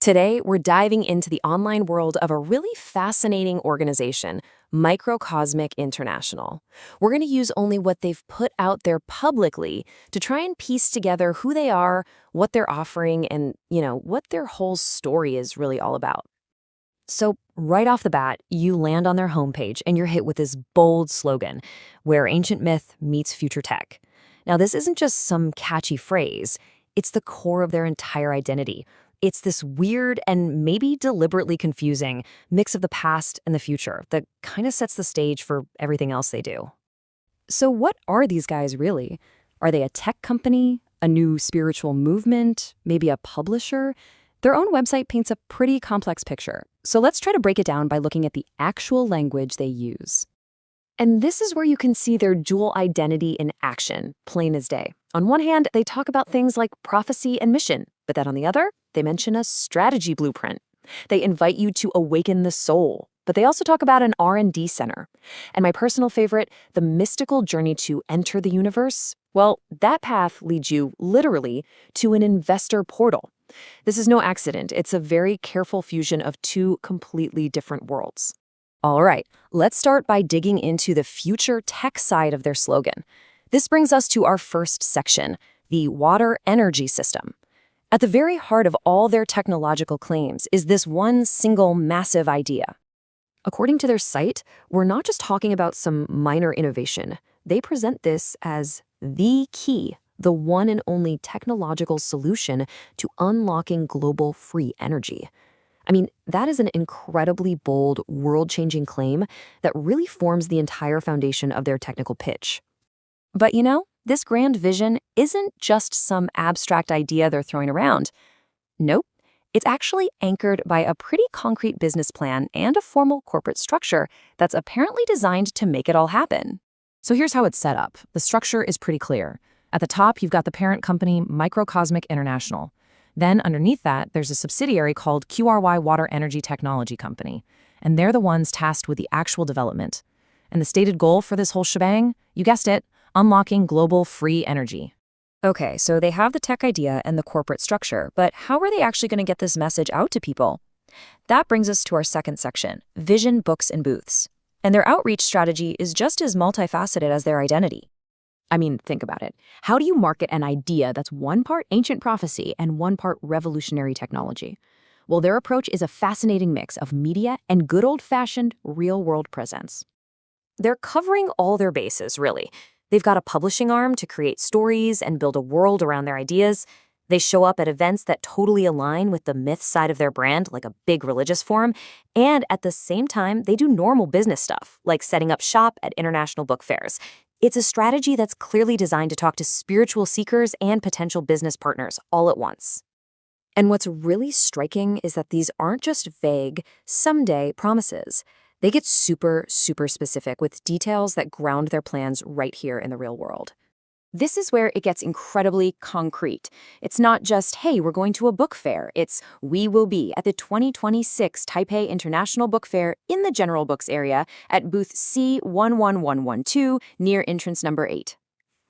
Today, we're diving into the online world of a really fascinating organization, MicroCosmic International. We're going to use only what they've put out there publicly to try and piece together who they are, what they're offering, and, what their whole story is really all about. So, right off the bat, you land on their homepage and you're hit with this bold slogan, where ancient myth meets future tech. Now, this isn't just some catchy phrase, it's the core of their entire identity. It's this weird and maybe deliberately confusing mix of the past and the future that kind of sets the stage for everything else they do. So, what are these guys really? Are they a tech company, a new spiritual movement, maybe a publisher? Their own website paints a pretty complex picture. So let's try to break it down by looking at the actual language they use. And this is where you can see their dual identity in action, plain as day. On one hand, they talk about things like prophecy and mission, but then on the other, they mention a strategy blueprint. They invite you to awaken the soul, but they also talk about an R&D center. And my personal favorite, the mystical journey to enter the universe, well, that path leads you, literally, to an investor portal. This is no accident. It's a very careful fusion of two completely different worlds. All right, let's start by digging into the future tech side of their slogan. This brings us to our first section, the water energy system. At the very heart of all their technological claims is this one single massive idea. According to their site, we're not just talking about some minor innovation. They present this as the key, the one and only technological solution to unlocking global free energy. I mean, that is an incredibly bold, world-changing claim that really forms the entire foundation of their technical pitch. But this grand vision isn't just some abstract idea they're throwing around. Nope, it's actually anchored by a pretty concrete business plan and a formal corporate structure that's apparently designed to make it all happen. So here's how it's set up. The structure is pretty clear. At the top, you've got the parent company, MicroCosmic International. Then underneath that, there's a subsidiary called QRY Water Energy Technology Company, and they're the ones tasked with the actual development. And the stated goal for this whole shebang? You guessed it, unlocking global free energy. Okay, so they have the tech idea and the corporate structure, but how are they actually going to get this message out to people? That brings us to our second section, vision, books, and booths. And their outreach strategy is just as multifaceted as their identity. I mean, think about it. How do you market an idea that's one part ancient prophecy and one part revolutionary technology? Well, their approach is a fascinating mix of media and good old-fashioned real-world presence. They're covering all their bases, really. They've got a publishing arm to create stories and build a world around their ideas. They show up at events that totally align with the myth side of their brand, like a big religious forum. And at the same time, they do normal business stuff, like setting up shop at international book fairs. It's a strategy that's clearly designed to talk to spiritual seekers and potential business partners all at once. And what's really striking is that these aren't just vague, someday promises. They get super, super specific with details that ground their plans right here in the real world. This is where it gets incredibly concrete. It's not just, hey, we're going to a book fair. It's, we will be at the 2026 Taipei International Book Fair in the General Books area at booth C11112 near entrance number 8.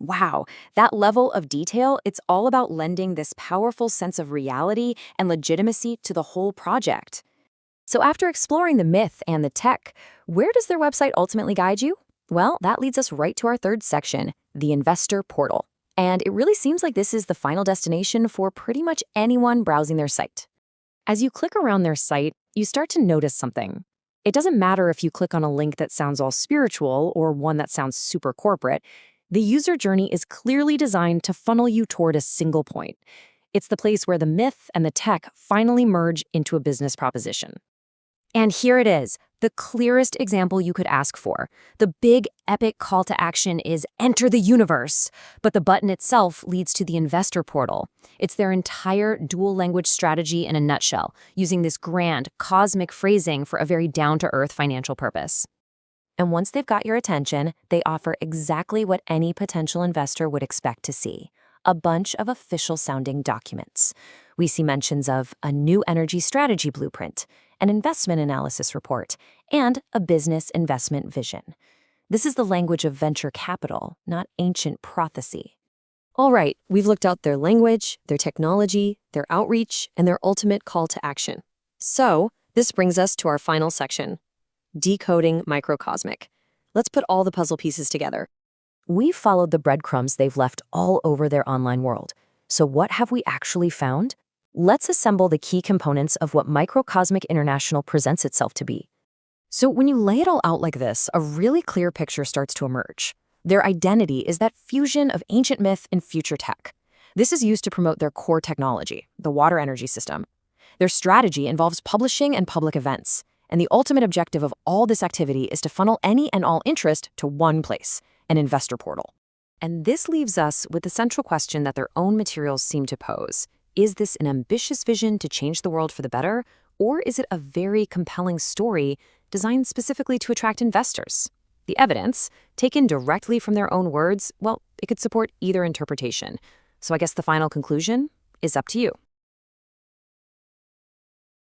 Wow, that level of detail, it's all about lending this powerful sense of reality and legitimacy to the whole project. So after exploring the myth and the tech, where does their website ultimately guide you? Well, that leads us right to our third section, the investor portal. And it really seems like this is the final destination for pretty much anyone browsing their site. As you click around their site, you start to notice something. It doesn't matter if you click on a link that sounds all spiritual or one that sounds super corporate. The user journey is clearly designed to funnel you toward a single point. It's the place where the myth and the tech finally merge into a business proposition. And here it is, the clearest example you could ask for. The big, epic call to action is enter the universe, but the button itself leads to the investor portal. It's their entire dual language strategy in a nutshell, using this grand, cosmic phrasing for a very down-to-earth financial purpose. And once they've got your attention, they offer exactly what any potential investor would expect to see. A bunch of official-sounding documents. We see mentions of a new energy strategy blueprint, an investment analysis report, and a business investment vision. This is the language of venture capital, not ancient prophecy. All right, we've looked at their language, their technology, their outreach, and their ultimate call to action. So, this brings us to our final section, decoding MicroCosmic. Let's put all the puzzle pieces together. We've followed the breadcrumbs they've left all over their online world. So what have we actually found? Let's assemble the key components of what MicroCosmic International presents itself to be. So when you lay it all out like this, a really clear picture starts to emerge. Their identity is that fusion of ancient myth and future tech. This is used to promote their core technology, the water energy system. Their strategy involves publishing and public events, and the ultimate objective of all this activity is to funnel any and all interest to one place, an investor portal. And this leaves us with the central question that their own materials seem to pose. Is this an ambitious vision to change the world for the better, or is it a very compelling story designed specifically to attract investors? The evidence, taken directly from their own words, well, it could support either interpretation. So I guess the final conclusion is up to you.